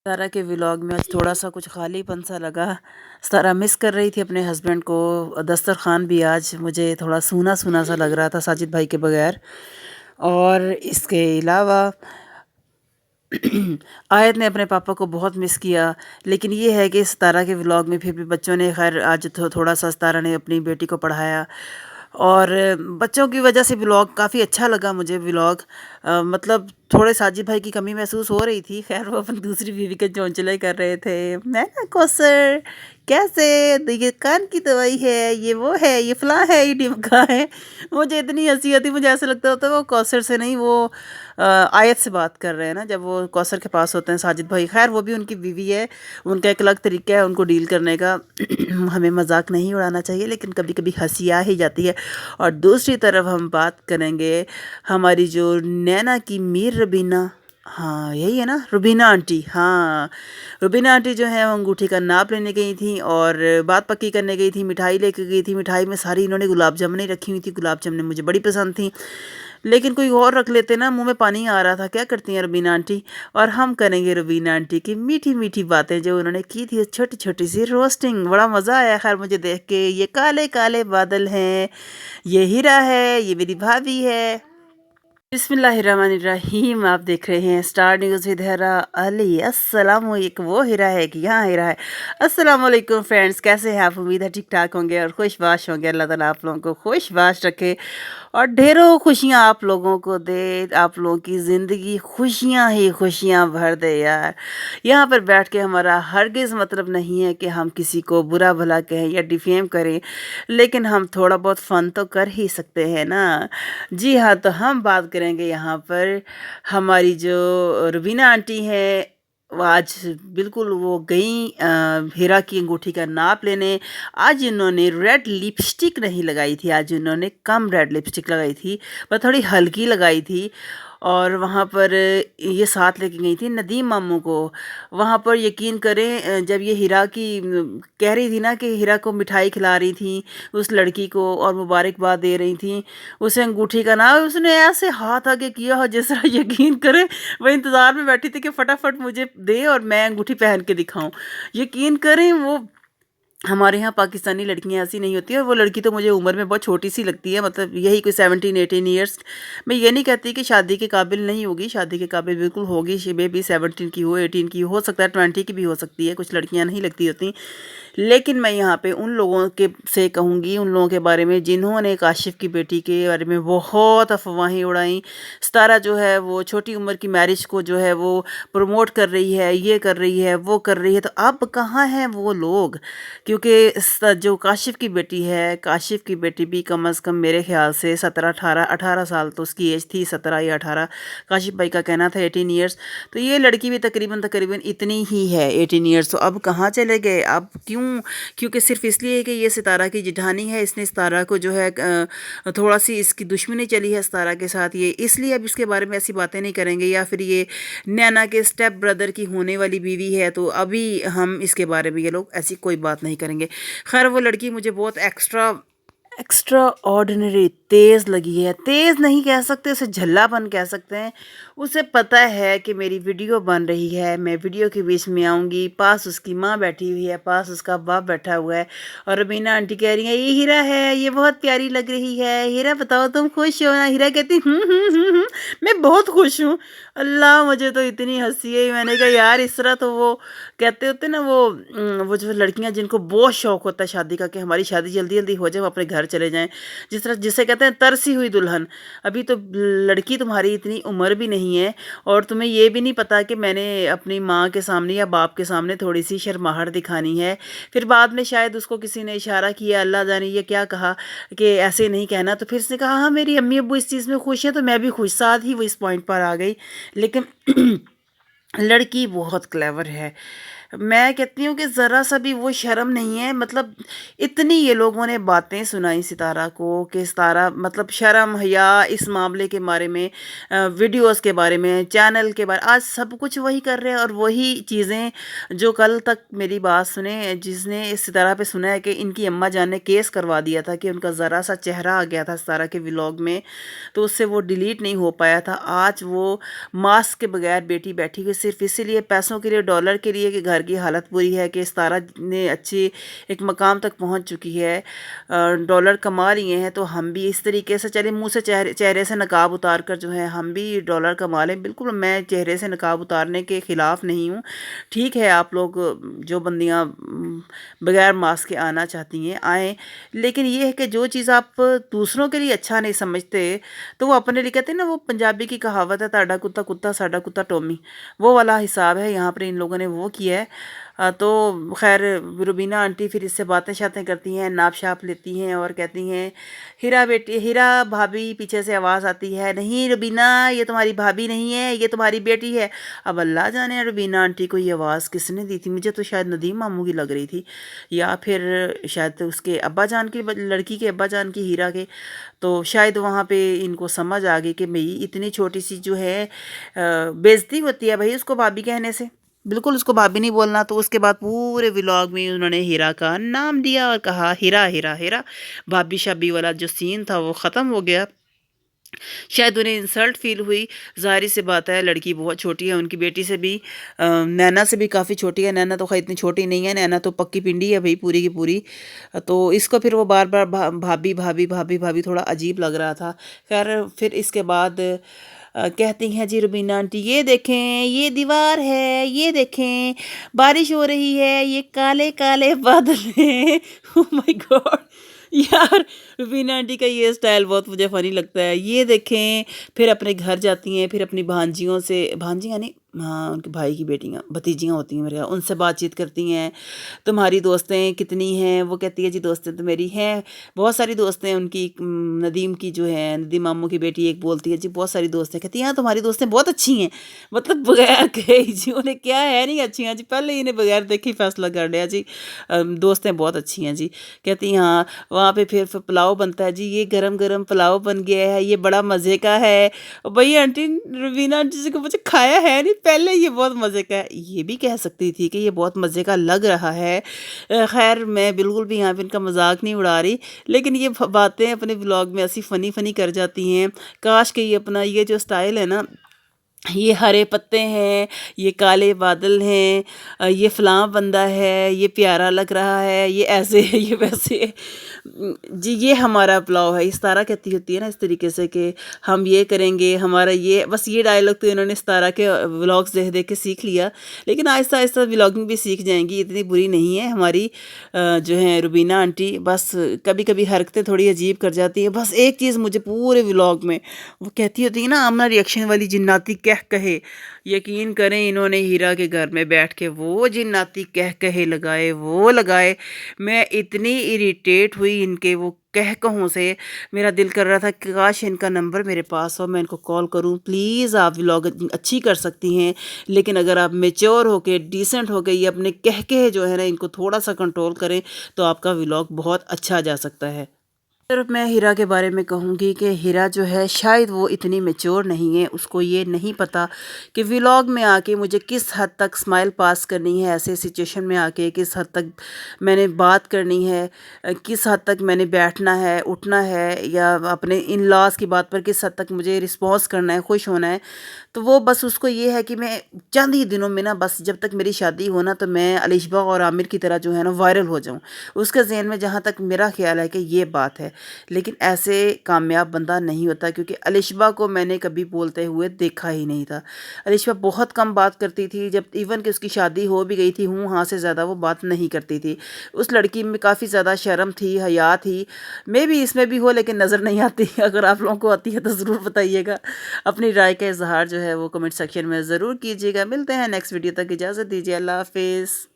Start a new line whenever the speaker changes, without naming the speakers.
सारा के व्लॉग में आज थोड़ा सा कुछ खालीपन सा लगा। सारा मिस कर रही थी अपने हस्बैंड को। दस्तरखान भी आज मुझे थोड़ा सूना सूना सा लग रहा था साजिद भाई के बगैर। और इसके अलावा आयत ने अपने पापा को बहुत मिस किया। लेकिन ये है कि सतारा के व्लॉग में फिर भी बच्चों ने खैर आज थोड़ा सा सतारा ने अपनी बेटी को पढ़ाया। और बच्चों की वजह से व्लॉग काफ़ी अच्छा लगा मुझे। व्लॉग मतलब थोड़े साजिद भाई की कमी महसूस हो रही थी। खैर वो अपनी दूसरी बीवी के चौंचले कर रहे थे। मैं ना कौसर कैसे, तो ये कान की दवाई है, ये वो है, ये फलां है, ये ढिमका है। मुझे इतनी हंसी आती, मुझे ऐसा लगता होता है वो कौसर से नहीं, वो आयत से बात कर रहे हैं ना, जब वो कौसर के पास होते हैं साजिद भाई। खैर वो भी उनकी बीवी है, उनका एक अलग तरीका है उनको डील करने का। हमें मजाक नहीं उड़ाना चाहिए, लेकिन कभी कभी हंसी आ ही जाती है। और दूसरी तरफ हम बात करेंगे हमारी जो नैना की मीर रुबीना, हाँ यही है ना, रुबीना आंटी। हाँ, रुबीना आंटी जो है वो अंगूठी का नाप लेने गई थी और बात पक्की करने गई थी, मिठाई लेके गई थी। मिठाई में सारी इन्होंने गुलाब जामुन रखी हुई थी। गुलाब जामुन मुझे बड़ी पसंद थी, लेकिन कोई और रख लेते ना, मुंह में पानी आ रहा था। क्या करती हैं रुबीना आंटी। और हम करेंगे रुबीना आंटी की मीठी मीठी बातें जो उन्होंने की थी, छोटी छोटी सी रोस्टिंग। बड़ा मज़ा आया खैर मुझे देख के। ये काले काले बादल हैं, ये हीरा है, ये मेरी भाभी है। बिस्मिल्लाहिर्रहमानिर्रहीम। आप देख रहे हैं स्टार न्यूज़ विद हिरा अली। अस्सलाम वालेकुम। वो हिरा है कि यहाँ हिरा है। अस्सलाम वालेकुम फ्रेंड्स, कैसे हैं आप? उम्मीद है ठीक ठाक होंगे और खुशबाश होंगे। अल्लाह ताला आप लोगों को खुशबाश रखे और ढेरों खुशियाँ आप लोगों को दे। आप लोगों की ज़िंदगी खुशियाँ ही खुशियाँ भर दे यार। यहाँ पर बैठ के हमारा हरगिज़ मतलब नहीं है कि हम किसी को बुरा भला कहें या डिफेम करें, लेकिन हम थोड़ा बहुत फ़न तो कर ही सकते हैं ना। जी हाँ, तो हम बात करेंगे यहाँ पर हमारी जो रुबीना आंटी हैं। वो आज बिल्कुल वो गई हीरा की अंगूठी का नाप लेने। आज इन्होंने रेड लिपस्टिक नहीं लगाई थी, आज इन्होंने कम रेड लिपस्टिक लगाई थी, पर थोड़ी हल्की लगाई थी। और वहाँ पर ये साथ लेके गई थी नदीम मामू को। वहाँ पर यकीन करें जब ये हीरा की कह रही थी ना कि हीरा को मिठाई खिला रही थी उस लड़की को और मुबारकबाद दे रही थी, उसे अंगूठी का नाम उसने ऐसे हाथ आगे किया हो जिस तरह यकीन करें वो इंतज़ार में बैठी थी कि फटाफट मुझे दे और मैं अंगूठी पहन के दिखाऊं। यकीन करें वो हमारे यहाँ पाकिस्तानी लड़कियाँ ऐसी नहीं होती। और वो लड़की तो मुझे उम्र में बहुत छोटी सी लगती है, मतलब यही कोई 17-18 ईयर्स। मैं ये नहीं कहती कि शादी के काबिल नहीं होगी, शादी के काबिल बिल्कुल होगी। मे भी 17 की हो, 18 की हो सकता है, 20 की भी हो सकती है। कुछ लड़कियाँ नहीं लगती होती। लेकिन मैं यहाँ पे उन लोगों के से कहूँगी, उन लोगों के बारे में जिन्होंने काशिफ की बेटी के बारे में बहुत अफवाहें उड़ाई। सतारा जो है वो छोटी उम्र की मैरिज को जो है वो प्रमोट कर रही है, ये कर रही है, वो कर रही है। तो अब कहाँ हैं वो लोग? क्योंकि जो काशिफ की बेटी है, काशिफ की बेटी भी कम अज़ कम मेरे ख्याल से 17-18 साल तो उसकी एज थी, 17 या 18। काशिफ भाई का कहना था 18 ईयर्स। तो ये लड़की भी तकरीबन तकरीबन इतनी ही है, 18 ईयर्स। तो अब कहाँ चले गए? अब क्यों? क्योंकि सिर्फ इसलिए कि ये सितारा की जिठानी है, इसने सितारा को जो है थोड़ा सी इसकी दुश्मनी चली है सितारा के साथ, ये इसलिए अब इसके बारे में ऐसी बातें नहीं करेंगे। या फिर ये नैना के स्टेप ब्रदर की होने वाली बीवी है, तो अभी हम इसके बारे में ये लोग ऐसी कोई बात नहीं करेंगे। खैर वो लड़की मुझे बहुत एक्स्ट्रा एक्स्ट्रा ऑर्डिनरी तेज़ लगी है। तेज़ नहीं कह सकते उसे, झल्लापन कह सकते हैं। उसे पता है कि मेरी वीडियो बन रही है, मैं वीडियो के बीच में आऊँगी। पास उसकी माँ बैठी हुई है, पास उसका बाप बैठा हुआ है और रबीना आंटी कह रही है ये हीरा है, ये बहुत प्यारी लग रही है। हीरा बताओ तुम खुश हो ना? हीरा कहती मैं बहुत खुश हूँ। अल्लाह मुझे तो इतनी हंसी है। मैंने कहा यार इस तरह तो वो कहते होते ना, वो जो लड़कियां जिनको बहुत शौक होता है शादी का कि हमारी शादी जल्दी जल्दी हो जाए, हम अपने घर चले जाएं, जिस तरह जिसे कहते हैं तरसी हुई दुल्हन। अभी तो लड़की तुम्हारी इतनी उम्र भी नहीं है और तुम्हें ये भी नहीं पता कि मैंने अपनी माँ के सामने या बाप के सामने थोड़ी सी शर्माहट दिखानी है। फिर बाद में शायद उसको किसी ने इशारा किया, अल्लाह जाने ये क्या कहा कि ऐसे नहीं कहना, तो फिर उसने कहा हाँ मेरी अम्मी अब्बू इस चीज़ में खुश है तो मैं भी खुश। साथ ही वो इस पॉइंट पर आ गई। लेकिन लड़की बहुत क्लेवर है। मैं कहती हूँ कि ज़रा सा भी वो शर्म नहीं है। मतलब इतनी ये लोगों ने बातें सुनाई सितारा को कि सितारा मतलब शर्म हया इस मामले के बारे में, वीडियोस के बारे में, चैनल के बारे, आज सब कुछ वही कर रहे हैं। और वही चीज़ें जो कल तक मेरी बात सुने, जिसने इस सितारा पे सुना है कि इनकी अम्मा जान ने केस करवा दिया था कि उनका ज़रा सा चेहरा आ गया था सितारा के व्लॉग में, तो उससे वो डिलीट नहीं हो पाया था। आज वो मास्क के बगैर बेटी बैठी हुई सिर्फ इसीलिए पैसों के लिए, डॉलर के लिए, कि घर की हालत बुरी है, कि सितारा ने अच्छी एक मकाम तक पहुंच चुकी है, डॉलर कमा लिए हैं, तो हम भी इस तरीके से चले, मुंह से चेहरे से नकाब उतार कर जो है हम भी डॉलर कमा लें। बिल्कुल मैं चेहरे से नकाब उतारने के ख़िलाफ़ नहीं हूँ। ठीक है, आप लोग जो बंदियाँ बगैर मास्क के आना चाहती हैं आएँ, लेकिन ये है कि जो चीज़ आप दूसरों के लिए अच्छा नहीं समझते, तो वो अपने लिए, कहते हैं ना, वो पंजाबी की कहावत है, ताड़ा कुत्ता कुत्ता साडा कुत्ता टोमी, वो वाला हिसाब है यहाँ पर इन लोगों ने वो किया है। तो खैर रुबीना आंटी फिर इससे बातें शातें करती हैं, नाप शाप लेती हैं और कहती हैं, हीरा बेटी, हीरा भाभी, पीछे से आवाज़ आती है, नहीं रुबीना, ये तुम्हारी भाभी नहीं है, ये तुम्हारी बेटी है। अब अल्लाह जाने रुबीना आंटी को ये आवाज़ किसने दी थी, मुझे तो शायद नदीम मामू की लग रही थी, या फिर शायद उसके अब्बा जान की, लड़की के अब्बा जान की, हीरा के। तो शायद वहाँ पे इनको समझ आ गई कि भाई इतनी छोटी सी जो है बेइज्जती होती है भाई उसको भाभी कहने से, बिल्कुल उसको भाभी नहीं बोलना। तो उसके बाद पूरे व्लॉग में उन्होंने हीरा का नाम दिया और कहा हीरा हीरा हीरा। भाभी शाबी वाला जो सीन था वो ख़त्म हो गया। शायद उन्हें इंसल्ट फील हुई, ज़ाहिर सी बात है, लड़की बहुत छोटी है, उनकी बेटी से भी, नैना से भी काफ़ी छोटी है। नैना तो खैर इतनी छोटी नहीं है, नैना तो पक्की पिंडी है भाई पूरी की पूरी। तो इसको फिर वो बार बार भाभी भाभी भाभी भाभी थोड़ा अजीब लग रहा था। खैर फिर इसके बाद कहती हैं, जी रुबीना आंटी ये देखें, ये दीवार है, ये देखें बारिश हो रही है, ये काले काले बादल हैं। ओह माय गॉड यार, रुबीना आंटी का ये स्टाइल बहुत मुझे फ़नी लगता है। ये देखें, फिर अपने घर जाती हैं, फिर अपनी भांजियों से, भांजियाँ नहीं, हाँ उनके भाई की बेटियाँ, भतीजियाँ होती हैं मेरे यहाँ, उनसे बातचीत करती हैं, तुम्हारी दोस्तें कितनी हैं? वो कहती है, जी दोस्तें तो मेरी हैं, बहुत सारी दोस्तें हैं उनकी। नदीम की जो है, नदीम मामू की बेटी एक बोलती है, जी बहुत सारी दोस्तें, कहती हैं हाँ तुम्हारी दोस्तें बहुत अच्छी हैं। मतलब बगैर कहे जी उन्हें क्या है नहीं अच्छी हैं जी, पहले इन्हें बगैर देखे ही फैसला कर लिया जी, दोस्तें बहुत अच्छी हैं जी। कहती हैं हाँ, वहाँ पे फिर पुलाव बनता है जी, ये गरम गरम पुलाव बन गया है, ये बड़ा मज़े का है। भाई आंटी, रुबीना आंटी जी को मुझे खाया है नहीं, पहले ये बहुत मज़े का है, ये भी कह सकती थी कि ये बहुत मज़े का लग रहा है। खैर मैं बिल्कुल भी यहाँ पे इनका मजाक नहीं उड़ा रही, लेकिन ये बातें अपने व्लॉग में ऐसी फ़नी फ़नी कर जाती हैं। काश कि ये अपना ये जो स्टाइल है ना, ये हरे पत्ते हैं, ये काले बादल हैं, ये फ़लाँ बंदा है, ये प्यारा लग रहा है, ये ऐसे है, ये वैसे है। जी ये हमारा पुलाव है। इस तारा कहती होती है ना इस तरीके से कि हम ये करेंगे, हमारा ये, बस ये डायलॉग तो इन्होंने इस तारा के व्लॉग्स देख देख के सीख लिया, लेकिन आहिस्ता आहिस्ता व्लॉगिंग भी सीख जाएंगी, इतनी बुरी नहीं है हमारी जो है रुबीना आंटी। बस कभी कभी हरकतें थोड़ी अजीब कर जाती है। बस एक चीज़ मुझे पूरे व्लॉग में वो कहती होती है ना, आमना रिएक्शन वाली जिन्नाती कह कहे, यकीन करें इन्होंने हीरा के घर में बैठ के वो जिन्नाती कह कहे लगाए, वो लगाए। मैं इतनी इरिटेट हुई इनके वो कह कहूँ से, मेरा दिल कर रहा था कि काश इनका नंबर मेरे पास हो, मैं इनको कॉल करूँ। प्लीज़ आप व्लॉग अच्छी कर सकती हैं, लेकिन अगर आप मेच्योर होके, डिसेंट होके, ये अपने कह के जो है ना इनको थोड़ा सा कंट्रोल करें, तो आपका व्लॉग बहुत अच्छा जा सकता है। सिर्फ मैं हीरा के बारे में कहूँगी कि हीरा जो है शायद वो इतनी मैच्योर नहीं है, उसको ये नहीं पता कि व्लॉग में आके मुझे किस हद तक स्माइल पास करनी है, ऐसे सिचुएशन में आके किस हद तक मैंने बात करनी है, किस हद तक मैंने बैठना है, उठना है, या अपने इन लॉज की बात पर किस हद तक मुझे रिस्पॉन्स करना है, खुश होना है। तो वो बस उसको ये है कि मैं चंद ही दिनों में ना, बस जब तक मेरी शादी हो ना, तो मैं अलिशबा और आमिर की तरह जो है ना वायरल हो जाऊँ। उसके ज़हन में जहाँ तक मेरा ख्याल है कि ये बात है, लेकिन ऐसे कामयाब बंदा नहीं होता, क्योंकि अलिशबा को मैंने कभी बोलते हुए देखा ही नहीं था। अलिशबा बहुत कम बात करती थी, जब इवन कि उसकी शादी हो भी गई थी, हूँ हाँ से ज़्यादा वो बात नहीं करती थी। उस लड़की में काफ़ी ज़्यादा शर्म थी, हया थी। मे भी इसमें भी हो, लेकिन नज़र नहीं आती। अगर आप लोगों को आती है तो ज़रूर बताइएगा। अपनी राय का इजहार जो है वो कमेंट सेक्शन में ज़रूर कीजिएगा। मिलते हैं नेक्स्ट वीडियो तक, इजाज़त दीजिए, अल्लाह हाफिज़।